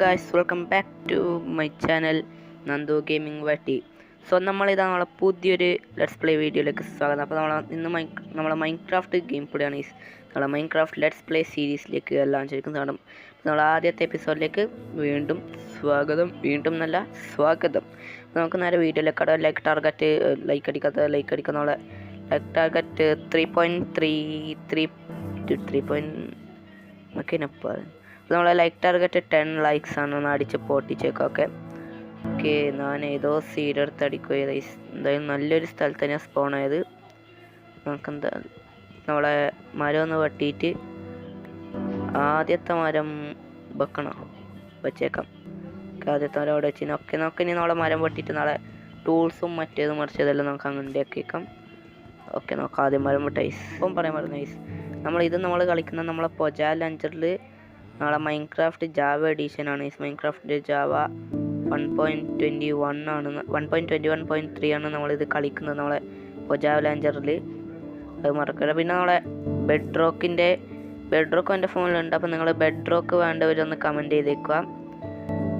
Guys welcome back to my channel Nandu gaming വട്ടി. So നമ്മളിതാ നമ്മളെ പുതിയൊരു ലെറ്റ്സ് പ്ലേ വീഡിയോയിലേക്ക് സ്വാഗതം. അപ്പോൾ ഇന്ന് നമ്മളെ മൈൻക്രാഫ്റ്റ് ഗെയിം പ്ലേയാണ് നമ്മളെ മൈൻക്രാഫ്റ്റ് ലെറ്റ്സ് പ്ലേ സീരീസിലേക്ക് എല്ലാം ശരിക്കും കാണും. നമ്മൾ ആദ്യത്തെ എപ്പിസോഡിലേക്ക് വീണ്ടും സ്വാഗതം. നമുക്ക് നേരെ വീഡിയോയിലേക്ക് കട ലൈക്ക് അടിക്കുന്ന നമ്മളെ ലൈക്ക് ടാർഗറ്റ് 3.3 ഒക്കെ നമ്മളെ ലൈക്ക് ടാർഗറ്റ് 10 ലൈക്സ് ആണ്. ഒന്ന് അടിച്ച് പൊട്ടിച്ചേക്കൊക്കെ. ഓക്കെ, ഞാൻ ഏതോ സീഡ് എടുത്ത് അടിക്കുക. എന്തായാലും നല്ലൊരു സ്ഥലത്ത് തന്നെ സ്പോൺ ആയത്. നമുക്കെന്താ നമ്മളെ മരം ഒന്ന് വെട്ടിയിട്ട് ആദ്യത്തെ മരം വെച്ചേക്കാം. ആദ്യത്തെ മരം അവിടെ വെച്ച് നമുക്ക് ഇനി നമ്മളെ മരം വെട്ടിയിട്ട് നാളെ ടൂൾസും മറ്റേതും മറിച്ചതെല്ലാം നമുക്ക് അങ്ങനെ ആക്കിയേക്കാം. ഓക്കെ, നമുക്ക് ആദ്യം മരം വെട്ട ഇപ്പം പറയാൻ പറഞ്ഞു നമ്മൾ കളിക്കുന്ന നമ്മളെ പൊജാ ലഞ്ചറിൽ നമ്മളെ മൈൻക്രാഫ്റ്റ് ജാവ എഡീഷൻ ആണ്. മൈൻക്രാഫ്റ്റ് ജാവ 1.21 ആണ്, 1.21.3 ആണ് നമ്മളിത് കളിക്കുന്നത് നമ്മളെ പൊജാ ലാഞ്ചറിൽ. അത് മറക്കരുത്. പിന്നെ നമ്മളെ ബെഡ്റോക്ക് എൻ്റെ ഫോണിലുണ്ട്. അപ്പോൾ നിങ്ങൾ ബെഡ്റോക്ക് വേണ്ടവരൊന്ന് കമൻറ്റ് ചെയ്തേക്കുക.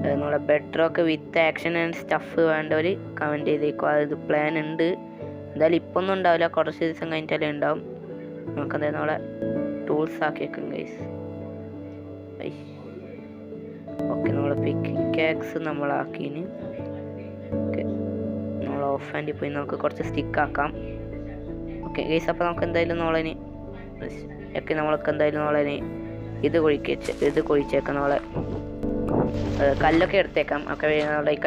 നമ്മളെ bedrock with action and stuff വേണ്ടവർ കമൻറ്റ് ചെയ്തേക്കുക. അത് പ്ലാൻ ഉണ്ട്. എന്തായാലും ഇപ്പം ഒന്നും ഉണ്ടാവില്ല, കുറച്ച് ദിവസം കഴിഞ്ഞിട്ടല്ലേ ഉണ്ടാവും. നമുക്കെന്തായാലും നമ്മളെ ടൂൾസ് ആക്കി വെക്കും ഗൈസ്. ഓക്കെ, നമ്മളെ പിക്കാക്സ് നമ്മളാക്കിന്. ഓക്കെ, നമ്മൾ ഓഫ് ഹാൻഡിൽ പോയി നമുക്ക് കുറച്ച് സ്റ്റിക്ക് ആക്കാം. ഓക്കെ ഗൈസ്, അപ്പോൾ നമുക്ക് എന്തായാലും നമ്മളിനി ഇത് കുഴിച്ചേക്കാം. നമ്മളെ കല്ലൊക്കെ എടുത്തേക്കാം. ഒക്കെ ലൈക്ക്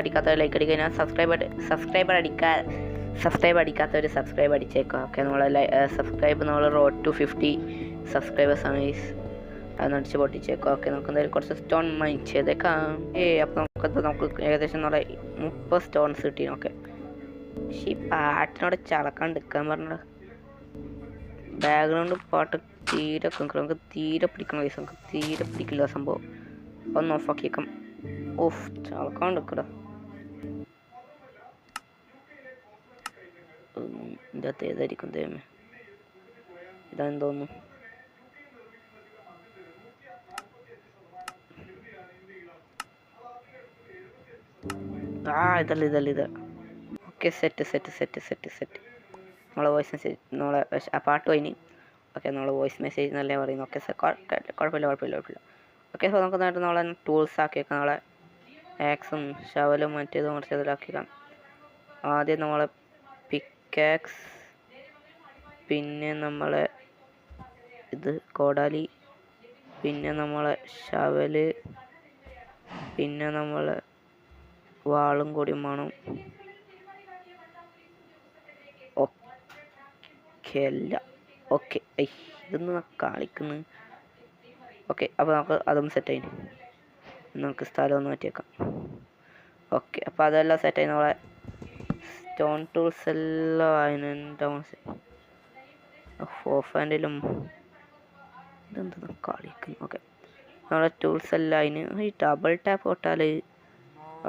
അടിക്കാൻ സബ്സ്ക്രൈബ് അടിക്കാത്തവർ സബ്സ്ക്രൈബ് അടിച്ചേക്കാം. ഓക്കെ, നമ്മളെ സബ്സ്ക്രൈബ് നമ്മൾ റോഡ് ടു 50 സബ്സ്ക്രൈബേഴ്സ് ആണ് ഗൈസ്. അത് അടിച്ച് പൊട്ടിച്ചേക്കാം. ഓക്കെ, നമുക്ക് എന്തായാലും കുറച്ച് സ്റ്റോൺ മൈൻ ചെയ്തേക്കാം. അപ്പോൾ നമുക്ക് ഏകദേശം 30 സ്റ്റോൺസ് കിട്ടി. ഓക്കെ, പക്ഷേ ഈ പാട്ടിനോട് ചളക്കാണ്ടിരിക്കാൻ പറഞ്ഞത് ബാക്ക്ഗ്രൗണ്ട് പാട്ട് തീരെ നമുക്ക് തീരെ പിടിക്കണം ഗൈസ്. നമുക്ക് തീരെ പിടിക്കില്ല സംഭവം. ഒന്ന് ഓഫാക്കിയേക്കാം. ചളക്കാണ്ടിരിക്കടാ. ഇതിൻ്റെ അകത്ത് ഏതായിരിക്കും ദൈവമേ? ഇതാന്ന് തോന്നുന്നു. ഇതല്ല. Okay, set. നമ്മളെ വോയിസ് മെസ്സേജ് ആ പാട്ട് പോയിന്. ഓക്കെ, നമ്മളെ വോയിസ് മെസ്സേജ് എന്നല്ലേ പറയുന്നു. ഓക്കെ, കുഴപ്പമില്ല. ഓക്കെ, സോ നമുക്ക് നേരിട്ട് നമ്മളെ ടൂൾസ് ആക്കിയേക്കാം. നമ്മളെ ആക്സും ഷവലും മറ്റേതും മറിച്ചതിലാക്കിയേക്കാം. ആദ്യം നമ്മളെ പിക്കാക്സ്, പിന്നെ നമ്മളെ കോടാലി, പിന്നെ നമ്മളെ ഷവല്, പിന്നെ നമ്മളെ വാളും കൂടി വേണം. ഓക്കെ ഇതൊന്ന് കളിക്കുന്നു. ഓക്കെ, അപ്പോൾ നമുക്ക് അതും സെറ്റായി. നമുക്ക് സ്ഥലം ഒന്ന് മാറ്റിയേക്കാം. ഓക്കെ, അപ്പോൾ അതെല്ലാം സെറ്റായി. നമ്മളെ സ്റ്റോൺ ടൂൾസ് എല്ലാം അതിനുണ്ടാവും. ഓഫ് ഹാൻഡിലും ഇതെന്താ കളിക്കുന്നു. ഓക്കെ, നമ്മളെ ടൂൾസ് എല്ലാം അതിന് ഈ ഡബിൾ ടാപ്പ് തൊട്ടാൽ.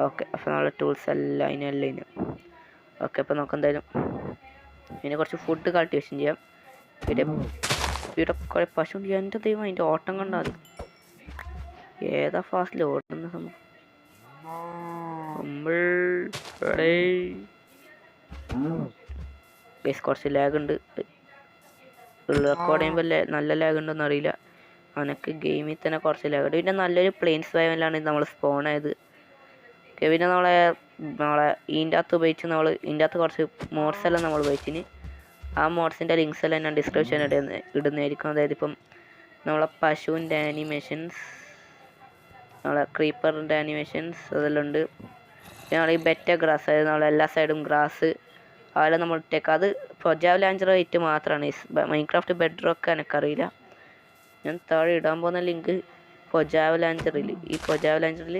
ഓക്കെ, അപ്പോൾ നമ്മളെ ടൂൾസ് എല്ലാം അതിനല്ല. ഓക്കെ, അപ്പോൾ നമുക്ക് എന്തായാലും ഇതിനെ കുറച്ച് ഫുഡ് കൾട്ടിവേഷൻ ചെയ്യാം. ഇവിടെ കുറേ പശു ഉണ്ട്. എൻ്റെ ദൈവം, അതിൻ്റെ ഓട്ടം കണ്ടാൽ മതി. ഏതാ ഫാസ്റ്റിൽ ഓടുന്ന സംഭവം. കുറച്ച് ലാഗ് ഉണ്ട്. റെക്കോർഡ് ചെയ്യുമ്പോൾ നല്ല ലാഗ് ഉണ്ടോയെന്ന് അറിയില്ല. അവനക്ക് ഗെയിമിൽ തന്നെ കുറച്ച് ലാഗ് ഉണ്ട്. പിന്നെ നല്ലൊരു പ്ലെയിൻസ് വയലാണ് നമ്മൾ സ്പോൺ ആയത്. പിന്നെ നമ്മളെ ഇതിൻ്റെ അകത്ത് ഉപയോഗിച്ച് ഇതിൻ്റെ അകത്ത് കുറച്ച് മോഡ്സ് എല്ലാം നമ്മൾ ഉപയോഗിച്ചിന്. ആ മോഡ്സിൻ്റെ ലിങ്ക്സ് എല്ലാം ഞാൻ ഡിസ്ക്രിപ്ഷൻ ഇടുന്നതായിരിക്കും. അതായത് ഇപ്പം നമ്മളെ പശുവിൻ്റെ ആനിമേഷൻസ്, നമ്മളെ ക്രീപ്പറിൻ്റെ ആനിമേഷൻസ് അതെല്ലാം ഉണ്ട്. പിന്നെ നമ്മൾ ഈ ബെറ്റ ഗ്രാസ്, അതായത് നമ്മളെല്ലാ സൈഡും ഗ്രാസ് അതെല്ലാം നമ്മൾ ഇട്ടേക്കാം. അത് പൊജാ ലാഞ്ചർ ആയിട്ട് മാത്രമാണ്. മൈൻക്രാഫ്റ്റ് ബെഡ്റോക്ക് എനിക്കറിയില്ല. ഞാൻ താഴെ ഇടാൻ പോകുന്ന ലിങ്ക് പൊജാ ലാഞ്ചറിൽ, ഈ പൊജാ ലാഞ്ചറിൽ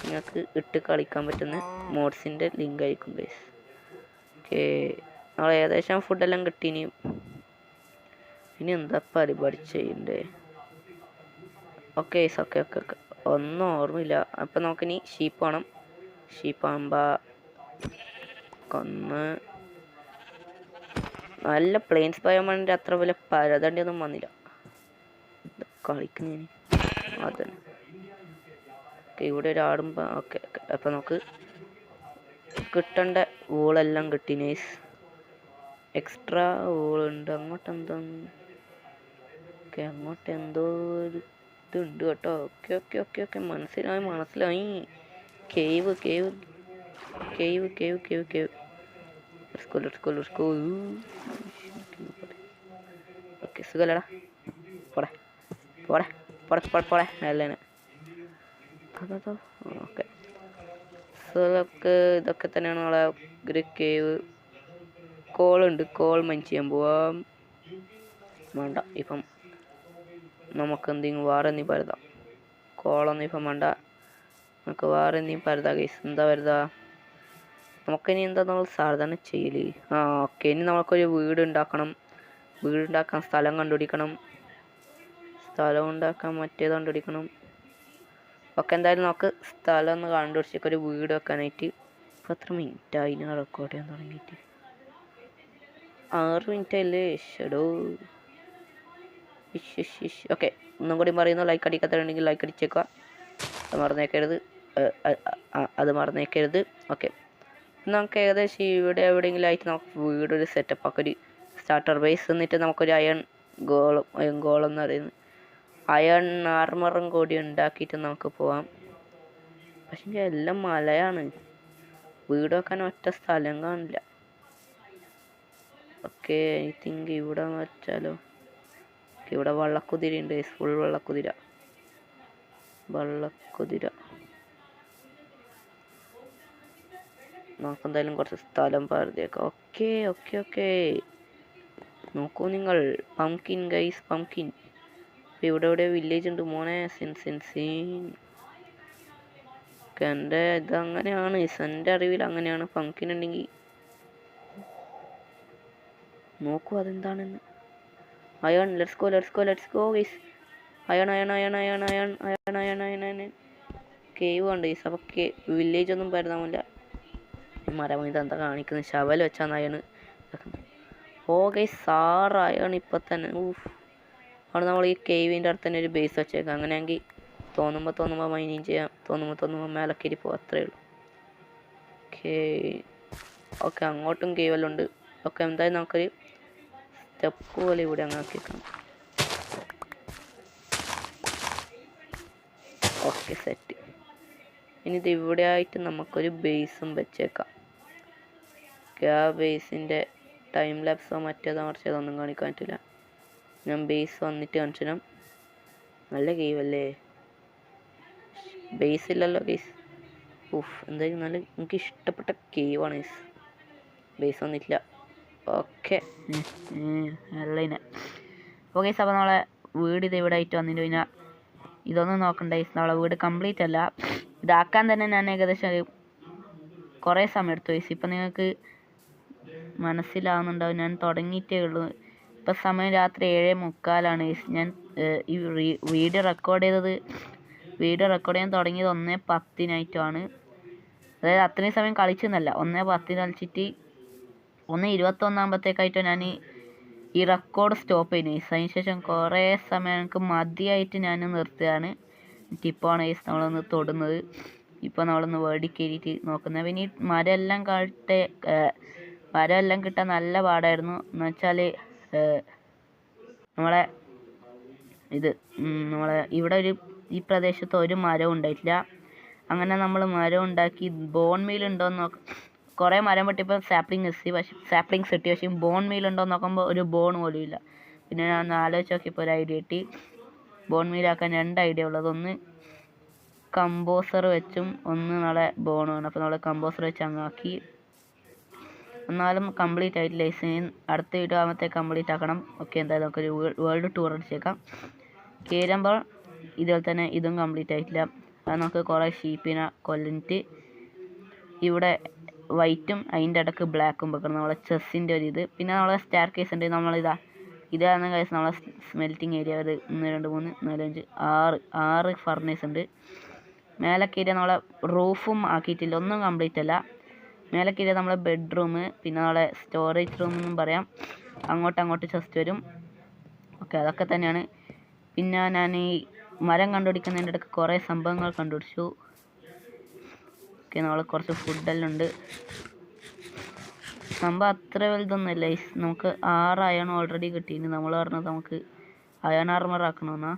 നിങ്ങൾക്ക് ഇട്ട് കളിക്കാൻ പറ്റുന്ന മോഡ്സിൻ്റെ ലിങ്ക് ആയിരിക്കും ഗൈസ്. ഓക്കെ, നമ്മൾ ഏകദേശം ഫുഡെല്ലാം കിട്ടീനി. ഇനി എന്താ പരിപാടി ചെയ്യണ്ടേ? ഓക്കെ ഒന്നും ഓർമ്മയില്ല. അപ്പം നമുക്കിനി ഷീപ്പ് വേണം. ഷീപ്പാകുമ്പോൾ നല്ല പ്ലെയിൻസ് ബയോമാണിൻ്റെ അത്ര വലിയ പരതണ്ടിയൊന്നും വന്നില്ല. കളിക്കുന്നതിന് അതന്നെ. ഓക്കെ ഇവിടെ ഒരാടുമ്പോൾ ഓക്കെ അപ്പോൾ നമുക്ക് കിട്ടേണ്ട വൂളെല്ലാം കിട്ടി. നൈസ്. എക്സ്ട്രാ വൂളുണ്ട്. അങ്ങോട്ട് എന്തോ ഒരു ഇതുണ്ട് കേട്ടോ. ഓക്കെ മനസ്സിലായി. കേവ്. ഓക്കെ സുഖല്ലടാ. പോടെ നല്ലതാണ്. ഓക്കെ ഇതൊക്കെ തന്നെയാണ് നമ്മളെ ഒരു കേവ്. കോളുണ്ട്. കോൾ മൈൻ ചെയ്യാൻ പോവാം. വേണ്ട, ഇപ്പം നമുക്ക് എന്തെങ്കിലും വേറെ എന്തെങ്കിലും പരുതാം. കോളൊന്നും ഇപ്പം വേണ്ട, നമുക്ക് വേറെ എന്തെങ്കിലും പരുതാം ഗൈസ്. എന്താ പരുതാ? നമുക്കിനി എന്താ നമ്മൾ സാധാരണ ചെയ്യല്? ഓക്കെ, ഇനി നമുക്കൊരു വീടുണ്ടാക്കാൻ സ്ഥലം കണ്ടുപിടിക്കണം. മറ്റേത് കണ്ടുപിടിക്കണം. ഓക്കെ, എന്തായാലും നമുക്ക് സ്ഥലം ഒന്ന് കണ്ടുപിടിച്ചേക്ക് ഒരു വീട് വെക്കാനായിട്ട്. ഇപ്പം എത്ര മിനിറ്റായി ഞാൻ റെക്കോർഡ് ചെയ്യാൻ തുടങ്ങിയിട്ട്? 6 മിനിറ്റല്ലേ? ഷെഡോ. ഓക്കെ, ഒന്നും കൂടി പറയുന്നു. ലൈക്ക് അടിക്കാത്തതുണ്ടെങ്കിൽ ലൈക്ക് അടിച്ചേക്കുക. അത് മറന്നേക്കരുത്. ഓക്കെ, നമുക്ക് ഏകദേശം ഇവിടെ എവിടെയെങ്കിലും ആയിട്ട് നമുക്ക് വീടൊരു സെറ്റപ്പ് ആക്കി ഒരു സ്റ്റാർട്ടർ ബേസ്. എന്നിട്ട് നമുക്കൊരു അയൺ ഗോളം എന്ന് പറയുന്നത് അയൺ ആർമറും കൂടി ഉണ്ടാക്കിയിട്ട് നമുക്ക് പോവാം. പക്ഷേ എല്ലാം മലയാണ്, വീട് വെക്കാൻ ഒറ്റ സ്ഥലം കാണില്ല. ഓക്കെ, ഐ തിങ്ക് ഇവിടെ വെച്ചാലോ? ഇവിടെ വള്ളക്കുതിര ഉണ്ട്. ഫുൾ വള്ളക്കുതിര. നമുക്കെന്തായാലും കുറച്ച് സ്ഥലം പരതിയേക്കാം. ഓക്കെ നോക്കൂ നിങ്ങൾ. Pumpkin guys, pumpkin. ഇവിടെ വില്ലേജ് ഉണ്ട് മോനെ. എൻ്റെ ഇതങ്ങനെയാണ്, എൻ്റെ അറിവിൽ അങ്ങനെയാണ്. പംകിൻ ഉണ്ടെങ്കിൽ നോക്കൂ അതെന്താണെന്ന്. Iron. Let's go guys. Iron. Cave ഉണ്ട് ഗൈസ്. അപ്പോൾ വില്ലേജ് ഒന്നും പരതാമില്ല. മരം ഇതെന്താ കാണിക്കുന്നത്? ശവൽ വെച്ചാൽ അയൺ. ഗൈസ് 6 അയൺ ഇപ്പം തന്നെ. അവിടെ നമ്മൾ ഈ കേവിൻ്റെ അടുത്ത് തന്നെ ഒരു ബേസ് വെച്ചേക്കാം. അങ്ങനെയാണെങ്കിൽ തോന്നുമ്പോൾ മൈനിങ് ചെയ്യാം. തോന്നുമ്പോൾ മേലക്കേരി പോകും. അത്രയേ ഉള്ളൂ. ഓക്കെ അങ്ങോട്ടും കേവെല്ലാം ഉണ്ട്. ഓക്കെ, എന്തായാലും നമുക്കൊരു സ്റ്റെപ്പ് പോലെ ഇവിടെ അങ്ങ് ആക്കിയേക്കാം. Okay set. ഇനി ഇത് ഇവിടെ ആയിട്ട് നമുക്കൊരു ബേസും വെച്ചേക്കാം. ആ ബേസിൻ്റെ ടൈം ലാപ്സോ മറ്റേതോ ഒന്നും കാണിക്കാൻ പറ്റില്ല. ഞാൻ ബേസ് വന്നിട്ട് കാണിച്ചു തരാം. നല്ല കേവല്ലേ? ബേസ് ഇല്ലല്ലോ ഗൈസ്. എന്തായാലും നല്ല എനിക്ക് ഇഷ്ടപ്പെട്ട കേവാണ് ഗൈസ്. ബേസ് വന്നിട്ടില്ല. ഓക്കെ നല്ല. അപ്പോൾ ഗൈസ്, അപ്പോൾ നമ്മളെ വീട് ഇത് ഇവിടെ ആയിട്ട് വന്നിട്ട് കഴിഞ്ഞാൽ ഇതൊന്നും നോക്കണ്ട ഗൈസ്. നമ്മളെ വീട് കംപ്ലീറ്റ് അല്ല. ഇതാക്കാൻ തന്നെ ഞാൻ ഏകദേശം കുറേ സമയം എടുത്തു ഗൈസ്. ഇപ്പം നിങ്ങൾക്ക് മനസ്സിലാവുന്നുണ്ടാവും, ഞാൻ തുടങ്ങിയിട്ടേ ഉള്ളൂ. ഇപ്പം സമയം രാത്രി 7:45 ഗൈസ്. ഞാൻ ഈ വീഡിയോ റെക്കോർഡ് ചെയ്യാൻ തുടങ്ങിയത് 1:10 അതായത് അത്രയും സമയം കളിച്ചെന്നല്ല, 1:10 കളിച്ചിട്ട് 1:21 ഞാൻ ഈ റെക്കോർഡ് സ്റ്റോപ്പ് ചെയ്യുന്നത് ഗൈസ്. അതിന് ശേഷം കുറേ സമയം എനിക്ക് മതിയായിട്ട് ഞാൻ നിർത്തുകയാണ്. ഇപ്പോഴാണ് ഗൈസ് നമ്മളൊന്ന് തൊടുന്നത്. ഇപ്പോൾ നമ്മളൊന്ന് വേടി കയറിയിട്ട് നോക്കുന്നത്. പിന്നെ ഈ മരമെല്ലാം കിട്ടാൻ നല്ല പാടായിരുന്നു. എന്ന് വെച്ചാൽ നമ്മളെ ഇവിടെ ഈ പ്രദേശത്ത് ഒരു മരവും ഉണ്ടായിട്ടില്ല. അങ്ങനെ നമ്മൾ മരം ഉണ്ടാക്കി ബോൺ മീൽ ഉണ്ടോയെന്ന് കുറേ മരം വെട്ടിയപ്പോൾ സാപ്ലിങ്സ് കിട്ടി. പക്ഷേ ബോൺ മീൽ ഉണ്ടോയെന്ന് നോക്കുമ്പോൾ ഒരു ബോൺ പോലും ഇല്ല. പിന്നെ ഞാൻ ഒന്ന് ആലോചിച്ച് നോക്കിയപ്പോൾ ഒരു ഐഡിയ കിട്ടി. ബോൺ മീലാക്കാൻ 2 ഐഡിയ ഉള്ളത്. ഒന്ന് കമ്പോസർ വെച്ചും ഒന്ന് നമ്മളെ ബോണുമാണ്. അപ്പോൾ നമ്മൾ കമ്പോസർ വെച്ച് അങ്ങാക്കി. എന്നാലും കംപ്ലീറ്റ് ആയിട്ടില്ല. അടുത്ത വീഡിയോ ആകുമ്പോഴത്തേക്ക് കംപ്ലീറ്റ് ആക്കണം. ഓക്കെ, എന്തായാലും നമുക്കൊരു വേൾഡ് ടൂർ അടിച്ചേക്കാം. കയറുമ്പോൾ ഇതുപോലെ തന്നെ ഇതും കംപ്ലീറ്റ് ആയിട്ടില്ല. അത് നമുക്ക് കുറേ ഷീപ്പിനെ കൊല്ലിട്ട് ഇവിടെ വൈറ്റും അതിൻ്റെ ഇടയ്ക്ക് ബ്ലാക്കും വെക്കണം. നമ്മളെ ചെസ്സിൻ്റെ ഒരു ഇത്. പിന്നെ നമ്മളെ സ്റ്റാർ കേസ് ഉണ്ട്. ഇതാണ് കേസ് നമ്മളെ സ്മെൽറ്റിംഗ് ഏരിയ. ഒരു 1 2 3 4 5 6 ഫർണേസ് ഉണ്ട്. മേലക്കേരിയ നമ്മളെ റൂഫും ആക്കിയിട്ടില്ല, ഒന്നും കംപ്ലീറ്റ് അല്ല. മേലക്കേരിയ നമ്മളെ ബെഡ്റൂം, പിന്നെ നമ്മളെ സ്റ്റോറേജ് റൂം എന്നും പറയാം. അങ്ങോട്ട് ചെസ്റ്റ് വരും. ഓക്കെ, അതൊക്കെ തന്നെയാണ്. പിന്നെ ഞാൻ ഈ മരം കണ്ടുപിടിക്കുന്നതിൻ്റെ ഇടയ്ക്ക് കുറേ സംഭവങ്ങൾ കണ്ടുപിടിച്ചു. ഓക്കെ, നമ്മൾ കുറച്ച് ഫുഡെല്ലാം ഉണ്ട്. സംഭവം അത്ര വലുതൊന്നുമല്ല. നമുക്ക് 6 അയൺ ഓൾറെഡി കിട്ടിയിന്. നമ്മൾ പറഞ്ഞത് നമുക്ക് അയൺ ആർമർ ആക്കണമെന്നാ.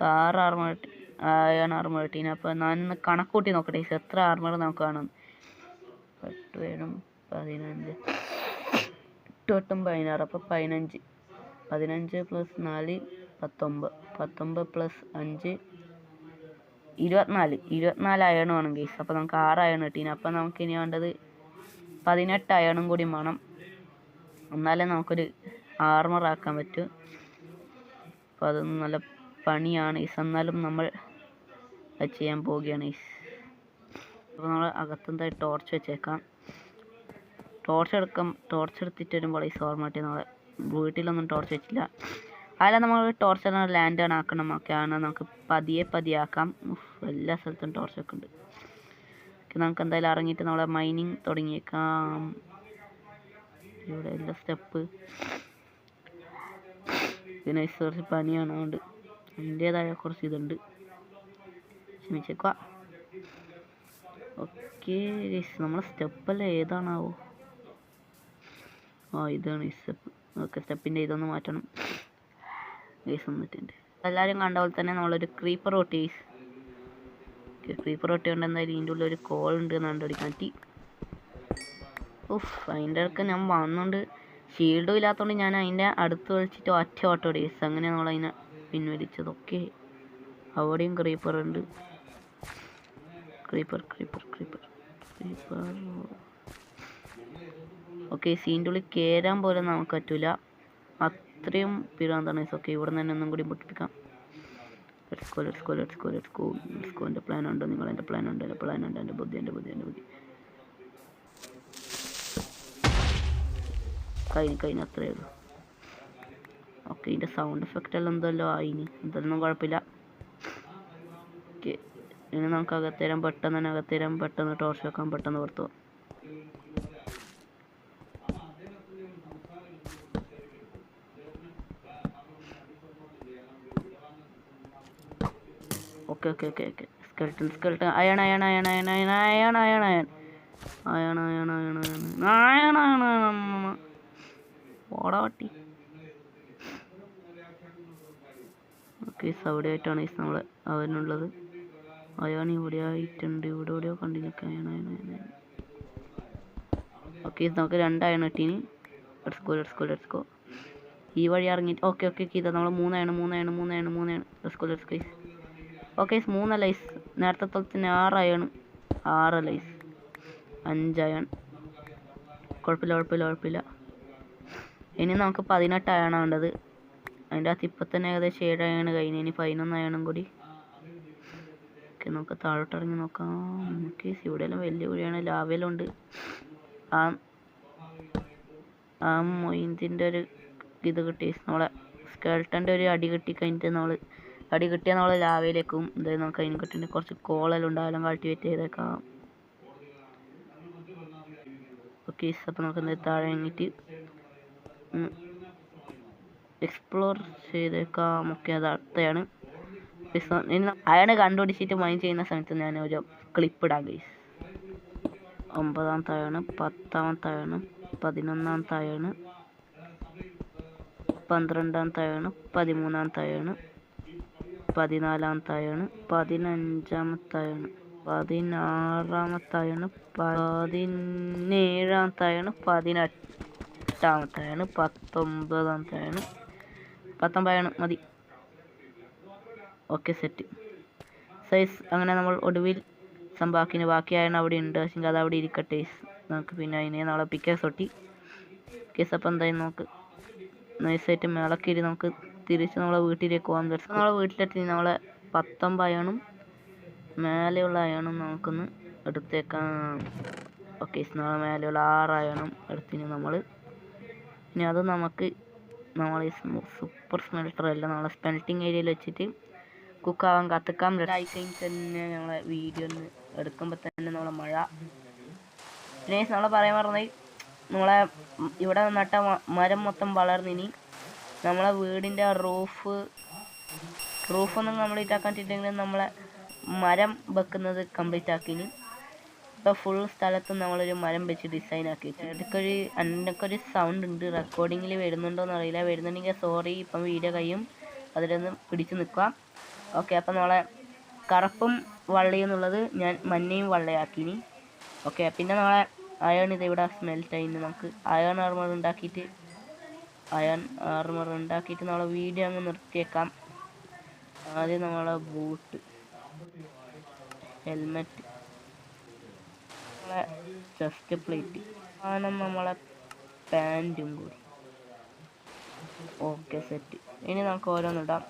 6 അയൺ ആർമർ കിട്ടീന്. അപ്പോൾ ഞാനൊന്ന് കണക്കൂട്ടി നോക്കട്ടെ എത്ര ആർമർ നമുക്ക് കാണും. 8 7 15 8 16. അപ്പോൾ 15 + 4 19 19 + 5 24 അയൺ വേണം ഗൈസ്. അപ്പോൾ നമുക്ക് 6 അയൺ കിട്ടീന്. അപ്പോൾ നമുക്ക് ഇനി വേണ്ടത് 18 അയണും കൂടി വേണം. എന്നാലേ നമുക്കൊരു ആർമർ ആക്കാൻ പറ്റും. അപ്പോൾ അതൊന്നും നല്ല പണിയാണ് ഈസ്. എന്നാലും നമ്മൾ അത് ചെയ്യാൻ പോവുകയാണ് ഈസ്. അപ്പോൾ നമ്മൾ അകത്തെന്തായി ടോർച്ച് വെച്ചേക്കാം. ടോർച്ച് എടുത്തിട്ട് വരുമ്പോൾ ഈ ഓർമ്മട്ടി നമ്മളെ വീട്ടിലൊന്നും ടോർച്ച് വെച്ചില്ല. അതിൽ നമ്മൾ ടോർച്ച് ലാൻഡേൺ ആക്കണം ഒക്കെയാണ്. നമുക്ക് പതിയെ ആക്കാം. എല്ലാ സ്ഥലത്തും ടോർച്ച് ഒക്കെ ഉണ്ട്. നമുക്ക് എന്തായാലും ഇറങ്ങിയിട്ട് നമ്മളെ മൈനിങ് തുടങ്ങിയേക്കാം. ഇവിടെ എല്ലാ സ്റ്റെപ്പ് പിന്നെ കുറച്ച് പനിയാണ്, അതുകൊണ്ട് അതിൻ്റേതായ കുറച്ച് ഇതുണ്ട്. ക്ഷമിച്ചേക്കുക. ഓക്കെ, നമ്മളെ സ്റ്റെപ്പെല്ലാം ഏതാണാവോ? ഇതാണ് ഈ സ്റ്റെപ്പ്. ഓക്കെ, സ്റ്റെപ്പിൻ്റെ ഇതൊന്ന് മാറ്റണം. ഗൈസ് വന്നിട്ടുണ്ട്. എല്ലാവരും കണ്ട പോലെ തന്നെ നമ്മളൊരു ക്രീപ്പർ ഓട്ടി. ക്രീപ്പർ ഓട്ടി കൊണ്ട് എന്തായാലും ഇതിൻ്റെ ഉള്ളിൽ ഒരു കോൾ ഉണ്ട് എന്ന് കണ്ടുപിടിക്കാൻ പറ്റി. അതിൻ്റെ ഇടയ്ക്ക് ഞാൻ വന്നുകൊണ്ട് ഷീൽഡും ഇല്ലാത്തതുകൊണ്ട് ഞാൻ അതിൻ്റെ അടുത്ത് വലിച്ചിട്ട് ഒറ്റ ഓട്ടോ ഡേയ്സ് അങ്ങനെ നമ്മളതിനെ പിൻവലിച്ചതൊക്കെ. അവിടെയും ക്രീപ്പർ ഉണ്ട്. ക്രീപ്പർ ഓക്കെ, സീൻ്റെ ഉള്ളിൽ കയറാൻ പോലെ നമുക്ക് പറ്റൂല. അത്രയും പിരാന്താണ്. ഓക്കെ, ഇവിടെ നിന്ന് തന്നെ ഒന്നും കൂടി പൊട്ടിപ്പിക്കാം. Let's go. എൻ്റെ പ്ലാൻ ഉണ്ടോ? എൻ്റെ പ്ലാൻ ഉണ്ട്. എൻ്റെ ബുദ്ധി കഴിഞ്ഞ അത്രയേ ഉള്ളൂ. ഓക്കെ, ഇതിൻ്റെ സൗണ്ട് എഫക്റ്റ് എല്ലാം എന്തല്ലോ ആയിന്. ഇതൊന്നും കുഴപ്പമില്ല. ഓക്കെ, ഇനി നമുക്ക് അകത്തേരാൻ പെട്ടെന്ന് ടോർച്ച് വെക്കാം. പെട്ടെന്ന് പുറത്തു പോകാം. ഓക്കെ. സ്കെൽട്ടൺ അയൺ ഓടാട്ടി. ഓക്കെ, അവിടെ ആയിട്ടാണ് നമ്മൾ അവനുള്ളത്. അയാൺ ഇവിടെ ആയിട്ടുണ്ട്. ഇവിടെ എവിടെയോ കണ്ടിരിക്കുക. അയൺ. ഓക്കെ, നമുക്ക് 2 അയൺ കിട്ടീന്. Let's go. ഈ വഴി ഇറങ്ങിയിട്ട് ഓക്കെ ഇതാ നമ്മൾ 3 അയൺ. Let's go. ഓക്കെ, 3 അല്ല ഈസ്. നേരത്തെ തന്നെ 6 അയൺ. 6 അല്ല ഈസ്, 5 അയൺ. കുഴപ്പമില്ല. ഇനി നമുക്ക് 18 അയണാണ് വേണ്ടത്. അതിൻ്റെ അകത്ത് ഇപ്പം തന്നെ ഏകദേശം 7 അയൺ കഴിഞ്ഞ്. ഇനി 11 അയണും കൂടി. ഓക്കെ, നമുക്ക് താഴോട്ട് ഇറങ്ങി നോക്കാം. ഓക്കെ, ഇവിടെയെല്ലാം വലിയ കുഴിയാണ്. ലാവെല്ലാം ഉണ്ട്. ആ മൊയിന്തിൻ്റെ ഒരു ഇത് കിട്ടി. നമ്മളെ സ്കെൽട്ടൻ്റെ ഒരു അടി കിട്ടി കഴിഞ്ഞിട്ട് അടി കിട്ടിയാൽ നമ്മൾ ലാവയിലേക്കും. എന്തായാലും നമുക്ക് അതിന് കിട്ടിയിട്ട് കുറച്ച് കോളെല്ലാം ഉണ്ടായാലും കൾട്ടിവേറ്റ് ചെയ്തേക്കാം. ഓക്കെ, അപ്പോൾ നമുക്ക് എന്തായാലും താഴെ ഇറങ്ങിയിട്ട് എക്സ്പ്ലോർ ചെയ്തേക്കാം. ഓക്കെ, അത് അടുത്തയാണ്. അയാൾ കണ്ടുപിടിച്ചിട്ട് മൈൻ ചെയ്യുന്ന സമയത്ത് ഞാൻ ഒരു ക്ലിപ്പ് ഇടാം ഗൈസ്. 9ാമത്തെ അയൺ, 10ാമത്തെ അയൺ, 11ാമത്തെ അയൺ, 12ാമത്തെ അയൺ, 13ാമത്തെ അയൺ, 14ാമത്തെ അയൺ, 15ാമത്തെ അയൺ, 16ാമത്തെ അയൺ, 17ാമത്തെ അയൺ, 18ാമത്തെ അയൺ, 19ാമത്തെ അയൺ. 19 അയൺ മതി. Okay, set size. അങ്ങനെ നമ്മൾ ഒടുവിൽ സംഭാക്കിന് ബാക്കി അയൺ അവിടെ ഉണ്ട്. പക്ഷേ അത് അവിടെ ഇരിക്കട്ടെ. നമുക്ക് പിന്നെ അതിനെ നാളെ പിക്കേഴ്സ് ഒട്ടി. കേസ് അപ്പം എന്തായാലും നമുക്ക് നൈസായിട്ട് മേളക്കിരി നമുക്ക് തിരിച്ച് നമ്മളെ വീട്ടിലേക്ക് പോകാൻ പറ്റും. നമ്മളെ വീട്ടിലെത്തി നമ്മളെ 19 അയണും മേലെയുള്ള അയണും നമുക്കൊന്ന് എടുത്തേക്കാം. ഓക്കെ, നാളെ മേലെയുള്ള 6 അയണും എടുത്തിന് നമ്മൾ. ഇനി അത് നമുക്ക് നമ്മൾ ഈ സൂപ്പർ സ്മെൽട്ടർ എല്ലാം നമ്മളെ സ്മെൽറ്റിംഗ് ഏരിയയിൽ വെച്ചിട്ട് കുക്കാവാൻ കത്തിക്കാം. ആയി കഴിഞ്ഞിട്ട് തന്നെ നമ്മളെ വീഡിയോ ഒന്ന് എടുക്കുമ്പോൾ തന്നെ നമ്മളെ മഴ. പിന്നെ നമ്മളെ പറയാൻ പറഞ്ഞത് നമ്മളെ ഇവിടെ നട്ട മരം മൊത്തം വളർന്നിനി. നമ്മളെ വീടിൻ്റെ റൂഫൊന്നും കംപ്ലീറ്റ് ആക്കാണ്ടിട്ടെങ്കിലും നമ്മളെ മരം വെക്കുന്നത് കംപ്ലീറ്റ് ആക്കിനി. ഇപ്പോൾ ഫുൾ സ്ഥലത്തും നമ്മളൊരു മരം വെച്ച് ഡിസൈൻ ആക്കി വെച്ചു. അതിനൊക്കെ ഒരു സൗണ്ട് ഉണ്ട്, റെക്കോർഡിങ്ങിൽ വരുന്നുണ്ടോയെന്ന് അറിയില്ല. വരുന്നുണ്ടെങ്കിൽ സോറി, ഇപ്പം വീഡിയോ കഴിയും, അതിലൊന്ന് പിടിച്ച് നിൽക്കുക. ഓക്കെ, അപ്പം നമ്മളെ കറുപ്പും വള്ളയും എന്നുള്ളത് ഞാൻ മഞ്ഞയും വള്ളയാക്കിനി. ഓക്കെ, പിന്നെ നമ്മളെ അയൺ ഇത് ഇവിടെ സ്മെൽറ്റ് ആയി. നമുക്ക് അയൺ ആർമർ ഉണ്ടാക്കിയിട്ട് നമ്മളെ വീഡിയോ അങ്ങ് നിർത്തിയേക്കാം. ആദ്യം നമ്മളെ ബൂട്ട്, ഹെൽമെറ്റ്, നമ്മളെ ചെസ്റ്റ് പ്ലേറ്റ്, സാധനം നമ്മളെ പാൻറ്റും കൂടി. Okay, set. ഇനി നമുക്ക് ഓരോന്നിടാം.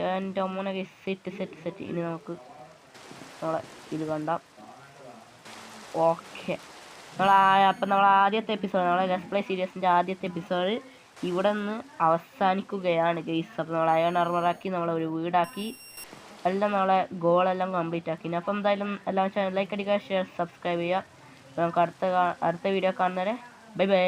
എൻ്റെ അമ്മൂനൊക്കെ സെറ്റ്. ഇനി നമുക്ക് നമ്മളെ ഇത് കണ്ടാം. ഓക്കെ, അപ്പം നമ്മൾ ആദ്യത്തെ എപ്പിസോഡ്, നമ്മളെ ലെറ്റ്സ് പ്ലേ സീരീസിൻ്റെ ആദ്യത്തെ എപ്പിസോഡ് ഇവിടെ നിന്ന് അവസാനിക്കുകയാണ് ഗൈസ്. അപ്പോൾ നമ്മൾ അയൺ ആർമറാക്കി, നമ്മളെ ഒരു വീടാക്കി, എല്ലാം നമ്മളെ ഗോളെല്ലാം കംപ്ലീറ്റ് ആക്കി. അപ്പം എന്തായാലും എല്ലാം ലൈക്ക് അടിക്കുക, ഷെയർ, സബ്സ്ക്രൈബ് ചെയ്യുക. നമുക്ക് അടുത്ത വീഡിയോ കാണുന്നവരെ ബൈ ബൈ.